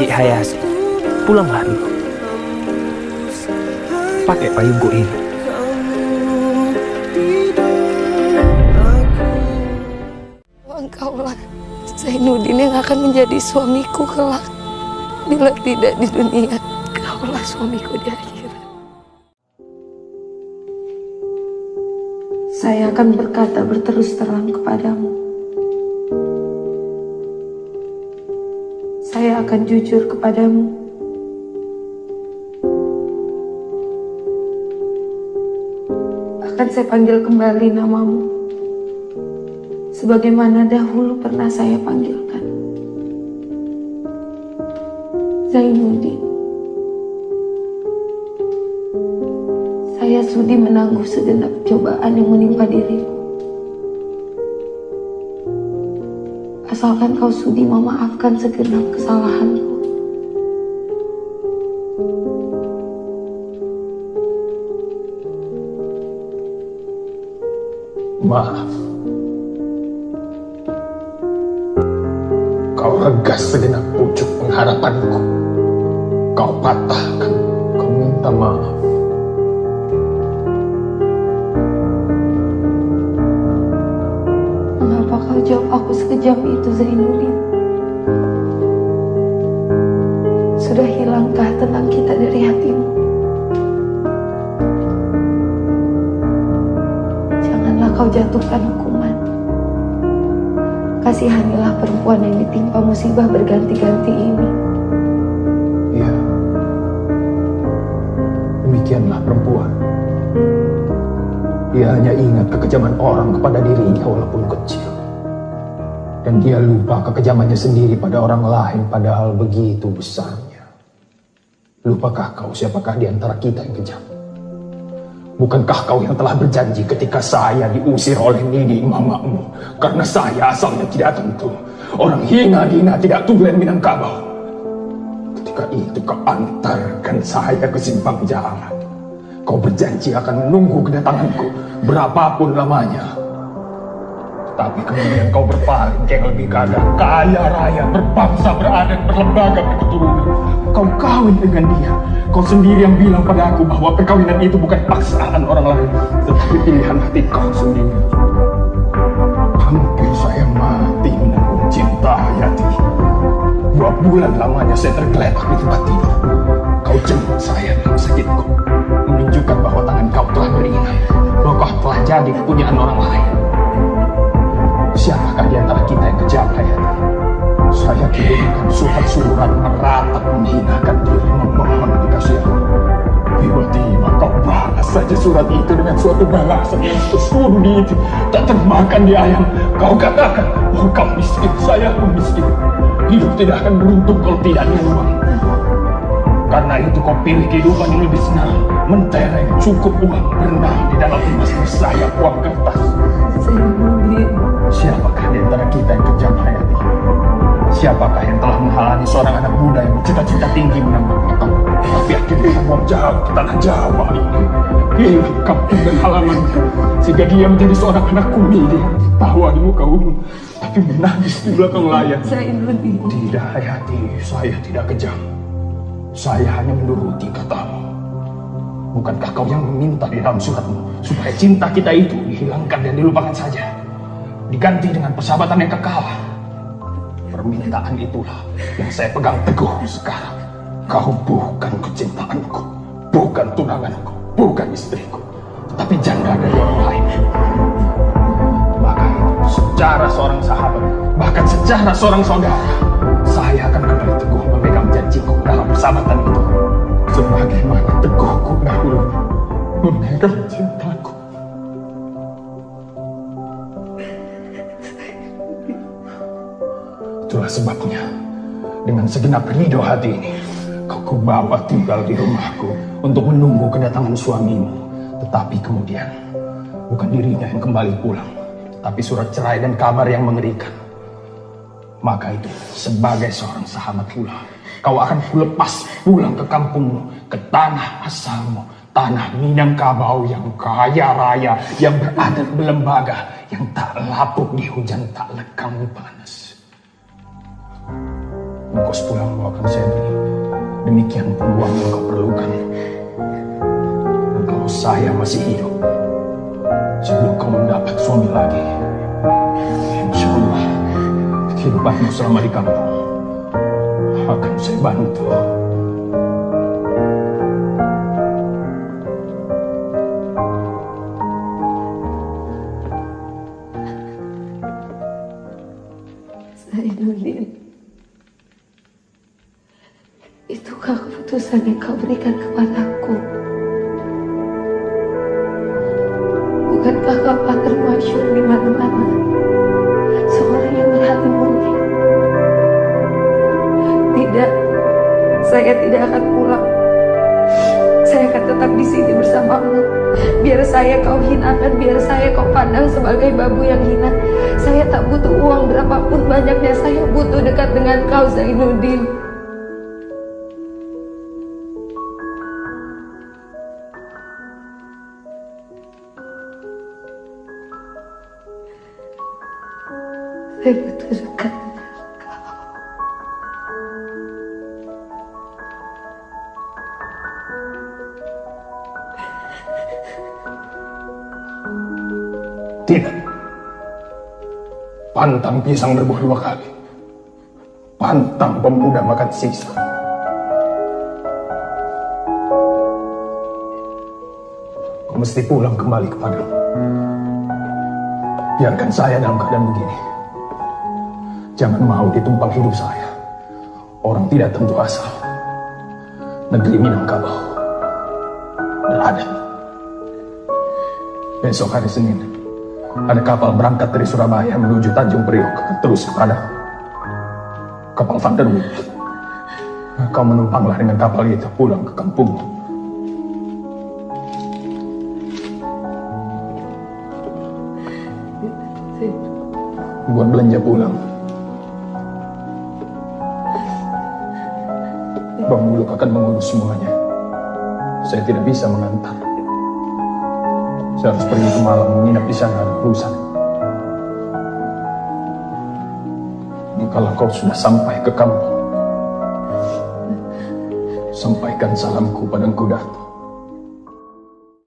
Cik Hayati, pulanglah dulu. Pakai payungku ini. Engkaulah Zainuddin yang akan menjadi suamiku kelak. Bila tidak di dunia, engkaulah suamiku di akhirat. Saya akan berkata berterus terang kepadamu. Saya akan jujur kepadamu. Akan saya panggil kembali namamu, sebagaimana dahulu pernah saya panggilkan. Zainuddin, saya sudi menangguh segenap cobaan yang menimpa diriku, asalkan kau sudi memaafkan segenap kesalahanku. Maaf. Kau regas segenap pucuk pengharapanku. Kau patahkan. Kau minta maaf. Mengapa kau jawab aku sekejam itu, Zainuddin? Sudah hilangkah tenang kita dari hatimu? Janganlah kau jatuhkan hukuman. Kasihanilah perempuan yang ditimpa musibah berganti-ganti ini. Iya. Demikianlah perempuan. Dia hanya ingat kekejaman orang kepada dirinya walaupun kecil. Dan dia lupa kekejamannya sendiri pada orang lain padahal begitu besarnya. Lupakah kau siapakah di antara kita yang kejam? Bukankah kau yang telah berjanji ketika saya diusir oleh Nidi mamamu karena saya asalnya tidak tentu, orang hina-hina tidak tulen Minangkabau? Ketika itu kau antarkan saya ke simpang jalan. Kau berjanji akan menunggu kedatanganku berapapun lamanya. Tapi kemudian kau berpaling yang lebih kaya raya, berbangsa, beradat, berlembaga, berketurunan. Kau kawin dengan dia. Kau sendiri yang bilang pada aku bahwa perkawinan itu bukan paksaan orang lain, tetapi pilihan hati kau sendiri. Hampir saya mati menanggung cinta Hayati. 2 bulan lamanya saya tergeletak di tempat tidur. Kau jemput saya dalam sakitku, menunjukkan bahwa tangan kau telah beringat, bahwa kau telah jadi kepunyaan orang lain. Siapakah di antara kita yang kejam, Hayati? Saya kirimkan surat-surat meratap menghinakan diri, memohon dikasih. Tiba-tiba kau balas saja surat itu dengan suatu balasan yang sesudi itu, tak termakan di ayam. Kau katakan bahwa kau miskin, saya pun miskin. Hidup tidak akan beruntung kalau tidak ada uang. Karena itu kau pilih kehidupan yang lebih senang, mentereng, cukup uang, berenang di dalam emas bersayap uang kertas. Siapakah di antara kita yang kejam, Hayati? Siapakah yang telah menghalangi seorang anak muda yang bercita-cita tinggi menambah otak, tapi akhirnya membuang jauh ke tanah Jawa ini, hilang kampung dan halamannya, sehingga dia menjadi seorang anak kuning yang tertawa di muka umum, tapi menangis di belakang layar. Tidak, Hayati, saya tidak kejam. Saya hanya menuruti katamu. Bukankah kau yang meminta di dalam suratmu supaya cinta kita itu dihilangkan dan dilupakan saja, diganti dengan persahabatan yang kekal? Permintaan itulah yang saya pegang teguh sekarang. Kau bukan kecintaanku, bukan tunanganku, bukan istriku, tetapi janda dari orang lain. Maka itu, secara seorang sahabat, bahkan secara seorang saudara, saya akan kembali teguh memegang janjiku dalam persahabatan itu, sebagaimana teguhku dahulu memegang cintaku. Itulah sebabnya, dengan segenap ridho hati ini, kau kubawa tinggal di rumahku untuk menunggu kedatangan suamimu. Tetapi kemudian, bukan dirinya yang kembali pulang, tetapi surat cerai dan kabar yang mengerikan. Maka itu, sebagai seorang sahabat pula, kau akan kulepas pulang ke kampungmu, ke tanah asalmu, tanah Minangkabau yang kaya raya, yang beradat berlembaga, yang tak lapuk di hujan, tak lekang panas. Engkau sepulang membawakan Sedri. Demikian pun uang yang kau perlukan. Dan kalau saya masih hidup, sebelum kau mendapat suami lagi, insya Allah kehidupanmu selama di kampung akan saya bantu. Zainuddin, itukah keputusan yang kau berikan kepadaku? Bukankah kau telah termasyhur di mana-mana seorang yang berhati murni? Tidak, saya tidak akan pulang. Saya akan tetap di sini bersamamu. Biar saya kau hinakan, biar saya kau pandang sebagai babu yang hina. Saya tak butuh uang berapapun banyaknya. Saya butuh dekat dengan kau, Zainuddin. Saya butuh dekat dengan kau. Tidak. Pantang pisang berbuah 2 kali. Pantang pemuda makan sisa. Kau mesti pulang kembali kepadamu. Biarkan saya dalam keadaan begini. Jangan mau ditumpang hidup saya. Orang tidak tentu asal. Negeri Minangkabau. Ada. Besok hari Senin, ada kapal berangkat dari Surabaya menuju Tanjung Priok, terus kepada kapal Vanderwood. Kau menumpanglah dengan kapal itu pulang ke kampungmu. Buat belanja pulang. Bang Muluk akan mengurus semuanya. Saya tidak bisa mengantar. Saya harus pergi ke Malang menginap di sana ada urusan. Kalau kau sudah sampai ke kampung, sampaikan salamku pada Engku Datuk.